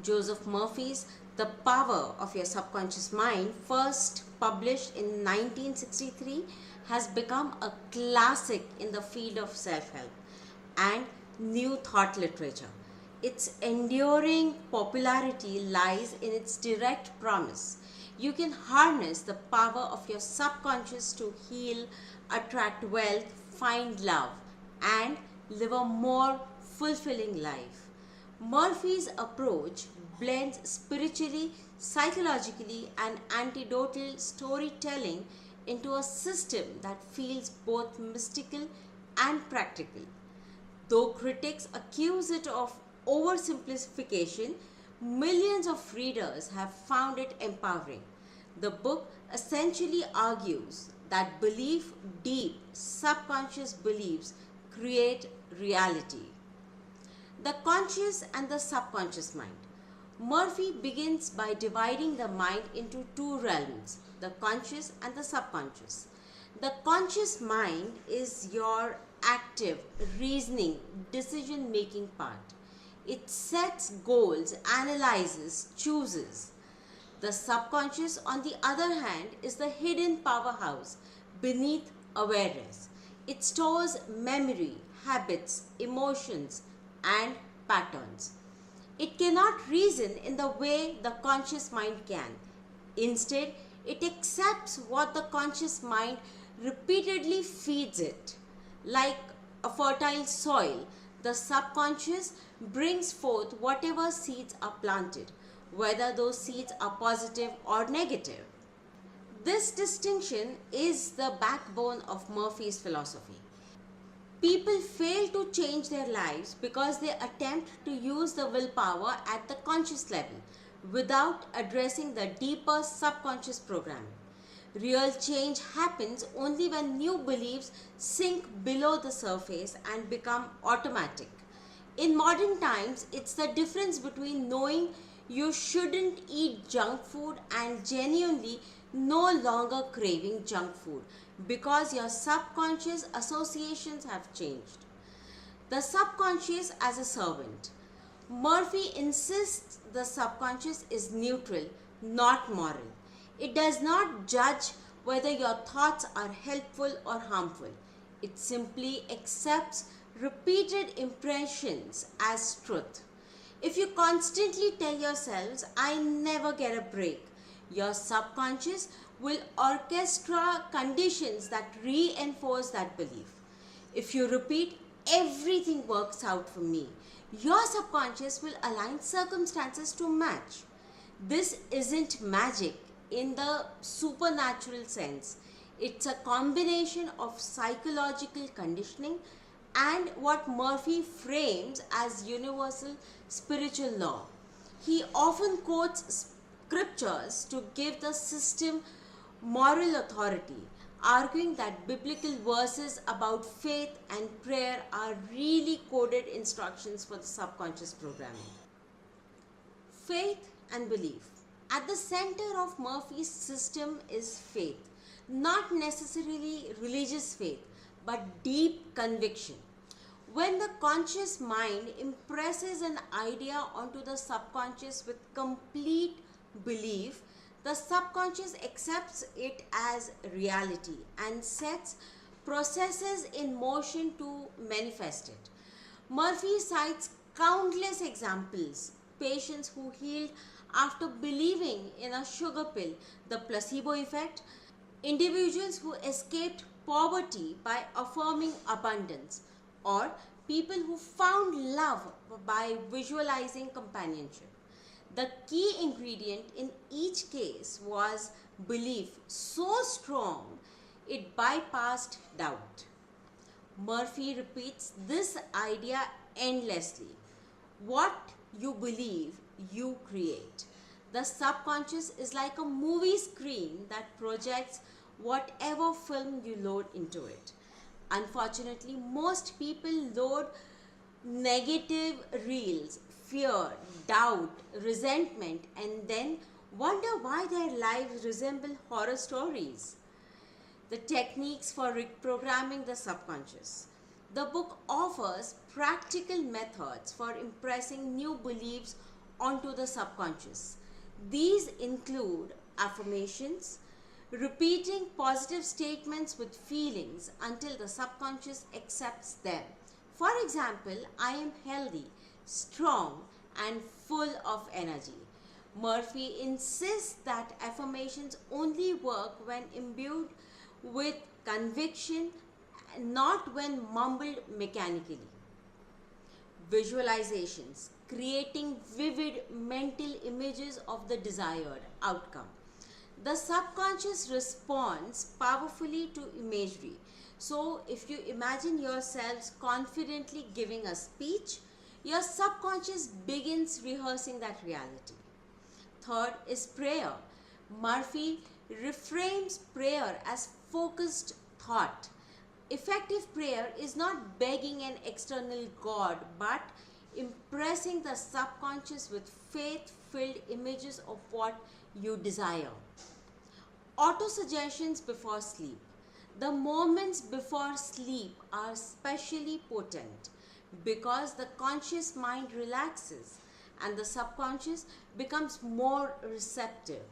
Joseph Murphy's The Power of Your Subconscious Mind, first published in 1963, has become a classic in the field of self-help and new thought literature. Its enduring popularity lies in its direct promise. You can harness the power of your subconscious to heal, attract wealth, find love, and live a more fulfilling life. Murphy's approach blends spiritually, psychologically, and anecdotal storytelling into a system that feels both mystical and practical. Though critics accuse it of oversimplification, millions of readers have found it empowering. The book essentially argues that deep subconscious beliefs create reality. The conscious and the subconscious mind. Murphy begins by dividing the mind into two realms, the conscious and the subconscious. The conscious mind is your active, reasoning, decision making part. It sets goals, analyzes, chooses. The subconscious, on the other hand, is the hidden powerhouse beneath awareness. It stores memory, habits, emotions, and patterns. It cannot reason in the way the conscious mind can. Instead, it accepts what the conscious mind repeatedly feeds it. Like a fertile soil, the subconscious brings forth whatever seeds are planted, whether those seeds are positive or negative. This distinction is the backbone of Murphy's philosophy. People fail to change their lives because they attempt to use the willpower at the conscious level without addressing the deeper subconscious programming. Real change happens only when new beliefs sink below the surface and become automatic. In modern times, it's the difference between knowing you shouldn't eat junk food and genuinely no longer craving junk food because your subconscious associations have changed. The subconscious as a servant. Murphy insists the subconscious is neutral, not moral. It does not judge whether your thoughts are helpful or harmful. It simply accepts repeated impressions as truth. If you constantly tell yourselves, I never get a break, your subconscious will orchestra conditions that reinforce that belief. If you repeat, everything works out for me, your subconscious will align circumstances to match. This isn't magic in the supernatural sense. It's a combination of psychological conditioning and what Murphy frames as universal spiritual law. He often quotes scriptures to give the system moral authority, arguing that biblical verses about faith and prayer are really coded instructions for the subconscious programming. Faith and belief. At the center of Murphy's system is faith, not necessarily religious faith, but deep conviction. When the conscious mind impresses an idea onto the subconscious with complete belief, the subconscious accepts it as reality and sets processes in motion to manifest it. Murphy cites countless examples: patients who healed after believing in a sugar pill, the placebo effect, individuals who escaped poverty by affirming abundance, or people who found love by visualizing companionship. The key ingredient in each case was belief so strong it bypassed doubt. Murphy repeats this idea endlessly. What you believe, you create. The subconscious is like a movie screen that projects whatever film you load into it. Unfortunately, most people load negative reels, fear, doubt, resentment, and then wonder why their lives resemble horror stories. The techniques for reprogramming the subconscious. The book offers practical methods for impressing new beliefs onto the subconscious. These include affirmations, repeating positive statements with feelings until the subconscious accepts them. For example, I am healthy, strong, and full of energy. Murphy insists that affirmations only work when imbued with conviction, not when mumbled mechanically. Visualizations, creating vivid mental images of the desired outcome. The subconscious responds powerfully to imagery. So, if you imagine yourselves confidently giving a speech, your subconscious begins rehearsing that reality. Third is prayer. Murphy reframes prayer as focused thought. Effective prayer is not begging an external God but impressing the subconscious with faith filled images of what you desire. Autosuggestions before sleep. The moments before sleep are especially potent because the conscious mind relaxes and the subconscious becomes more receptive.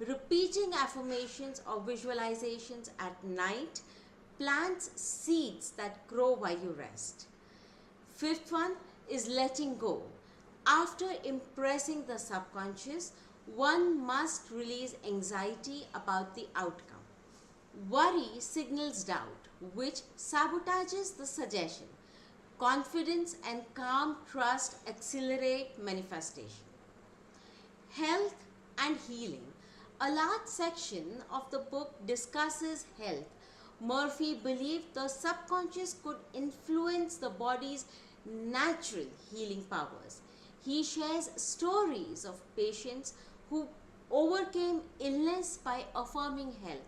Repeating affirmations or visualizations at night plants seeds that grow while you rest. Fifth one is letting go. After impressing the subconscious, one must release anxiety about the outcome. Worry signals doubt, which sabotages the suggestion. Confidence and calm trust accelerate manifestation. Health and healing. A large section of the book discusses health. Murphy believed the subconscious could influence the body's natural healing powers. He shares stories of patients who overcame illness by affirming health,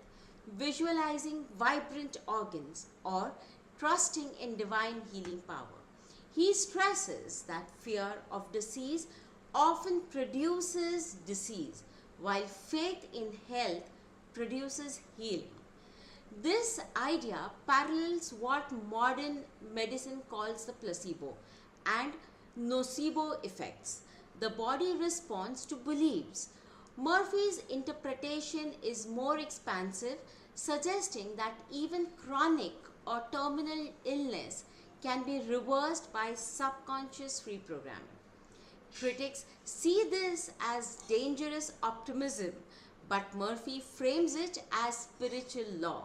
visualizing vibrant organs, or trusting in divine healing power. He stresses that fear of disease often produces disease, while faith in health produces healing. This idea parallels what modern medicine calls the placebo and nocebo effects. The body responds to beliefs. Murphy's interpretation is more expansive, suggesting that even chronic or terminal illness can be reversed by subconscious reprogramming. Critics see this as dangerous optimism, but Murphy frames it as spiritual law.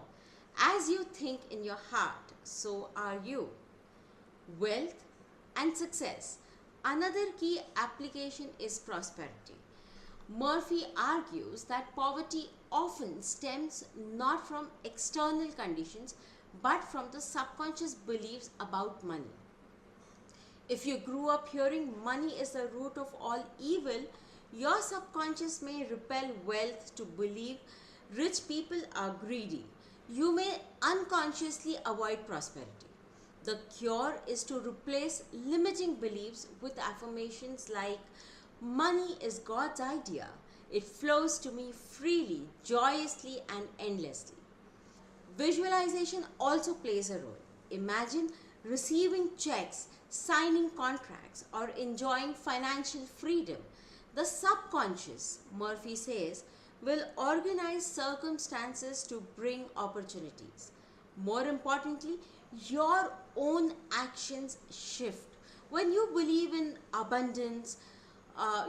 As you think in your heart, so are you. Wealth and success. Another key application is prosperity. Murphy argues that poverty often stems not from external conditions but from the subconscious beliefs about money. If you grew up hearing money is the root of all evil, your subconscious may repel wealth to believe rich people are greedy. You may unconsciously avoid prosperity. The cure is to replace limiting beliefs with affirmations like, money is God's idea. It flows to me freely, joyously, and endlessly. Visualization also plays a role. Imagine receiving checks, signing contracts, or enjoying financial freedom. The subconscious, Murphy says, will organize circumstances to bring opportunities. More importantly, your own actions shift. When you believe in abundance,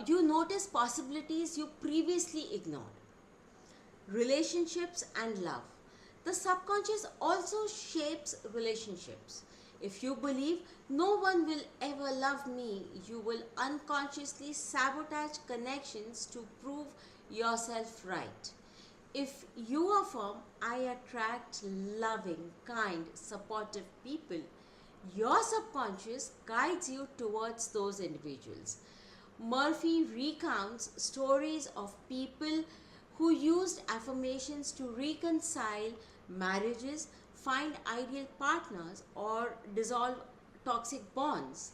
you notice possibilities you previously ignored. Relationships and love. The subconscious also shapes relationships. If you believe no one will ever love me, you will unconsciously sabotage connections to prove yourself right. If you affirm, I attract loving, kind, supportive people, your subconscious guides you towards those individuals. Murphy recounts stories of people who used affirmations to reconcile marriages, find ideal partners, or dissolve toxic bonds.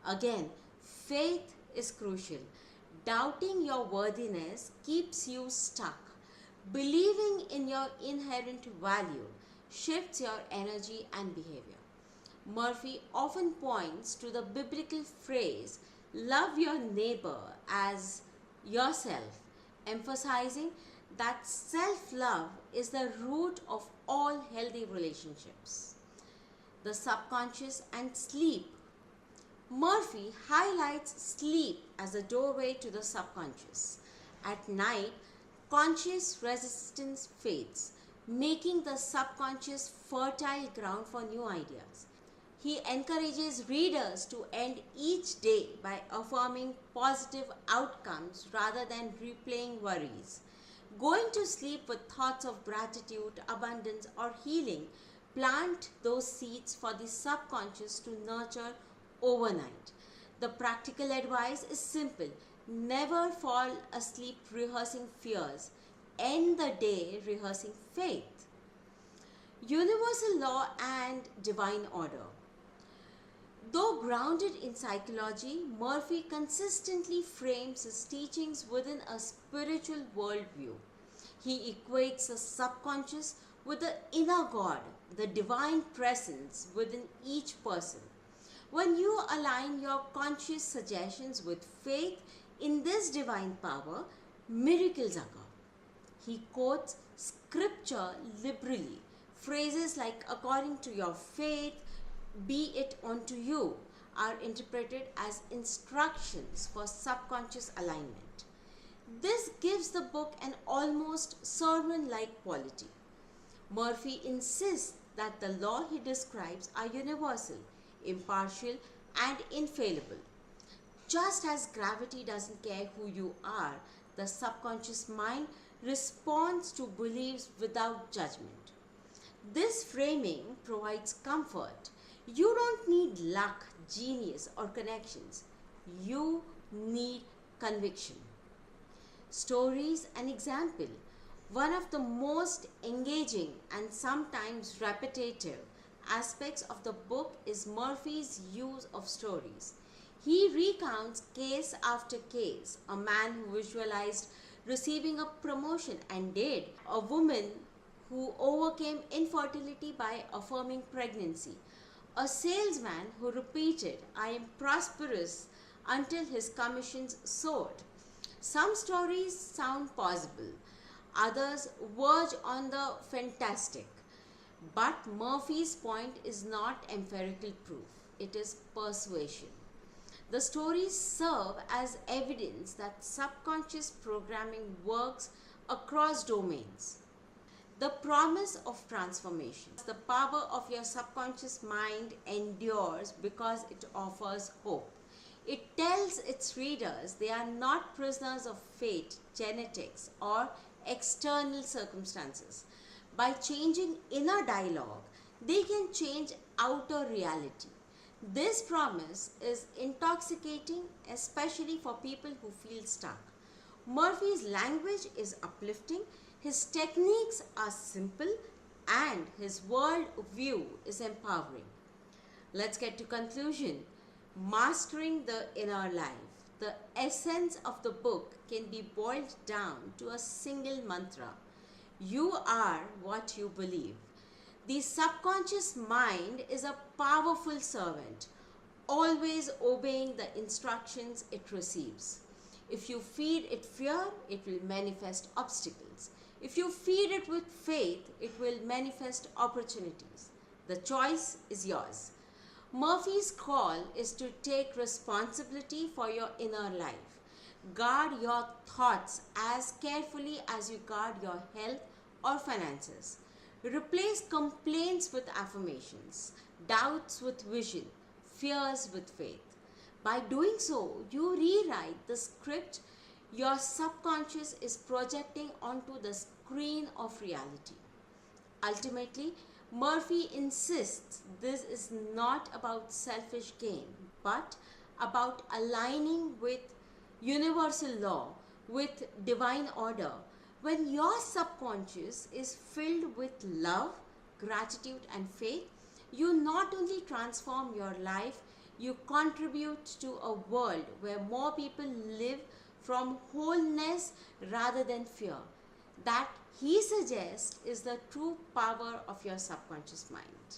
Again, faith is crucial. Doubting your worthiness keeps you stuck. Believing in your inherent value shifts your energy and behavior. Murphy often points to the biblical phrase, Love your neighbor as yourself, emphasizing that self love is the root of all healthy relationships. The subconscious and sleep. Murphy highlights sleep as a doorway to the subconscious. At night, conscious resistance fades, making the subconscious fertile ground for new ideas. He encourages readers to end each day by affirming positive outcomes rather than replaying worries. Going to sleep with thoughts of gratitude, abundance, or healing plant those seeds for the subconscious to nurture overnight. The practical advice is simple: never fall asleep rehearsing fears, end the day rehearsing faith. Universal law and divine order. Though grounded in psychology, Murphy consistently frames his teachings within a spiritual worldview. He equates the subconscious with the inner God, the divine presence within each person. When you align your conscious suggestions with faith in this divine power, miracles occur. He quotes scripture liberally. Phrases like "according to your faith, be it unto you" are interpreted as instructions for subconscious alignment. This gives the book an almost sermon like quality. Murphy insists that the law he describes are universal, impartial, and infallible. Just as gravity doesn't care who you are, the subconscious mind responds to beliefs without judgment. This framing provides comfort. You don't need luck, genius, or connections. You need conviction. Stories and example. One of the most engaging and sometimes repetitive aspects of the book is Murphy's use of stories. He recounts case after case: a man who visualized receiving a promotion and did, a woman who overcame infertility by affirming pregnancy, a salesman who repeated "I am prosperous" until his commissions soared. Some stories sound possible, others verge on the fantastic. But Murphy's point is not empirical proof, it is persuasion. The stories serve as evidence that subconscious programming works across domains. The promise of transformation. The power of your subconscious mind endures because it offers hope. It tells its readers they are not prisoners of fate, genetics, or external circumstances. By changing inner dialogue, they can change outer reality. This promise is intoxicating, especially for people who feel stuck. Murphy's language is uplifting, his techniques are simple, and his world view is empowering. Let's get to conclusion. Mastering the inner life. The essence of the book can be boiled down to a single mantra: you are what you believe. The subconscious mind is a powerful servant, always obeying the instructions it receives. If you feed it fear, it will manifest obstacles. If you feed it with faith, it will manifest opportunities. The choice is yours. Murphy's call is to take responsibility for your inner life. Guard your thoughts as carefully as you guard your health or finances. Replace complaints with affirmations, doubts with vision, fears with faith. By doing so, you rewrite the script your subconscious is projecting onto the screen of reality. Ultimately, Murphy insists this is not about selfish gain, but about aligning with universal law, with divine order. When your subconscious is filled with love, gratitude, and faith, you not only transform your life, you contribute to a world where more people live from wholeness rather than fear. That, he suggests, is the true power of your subconscious mind.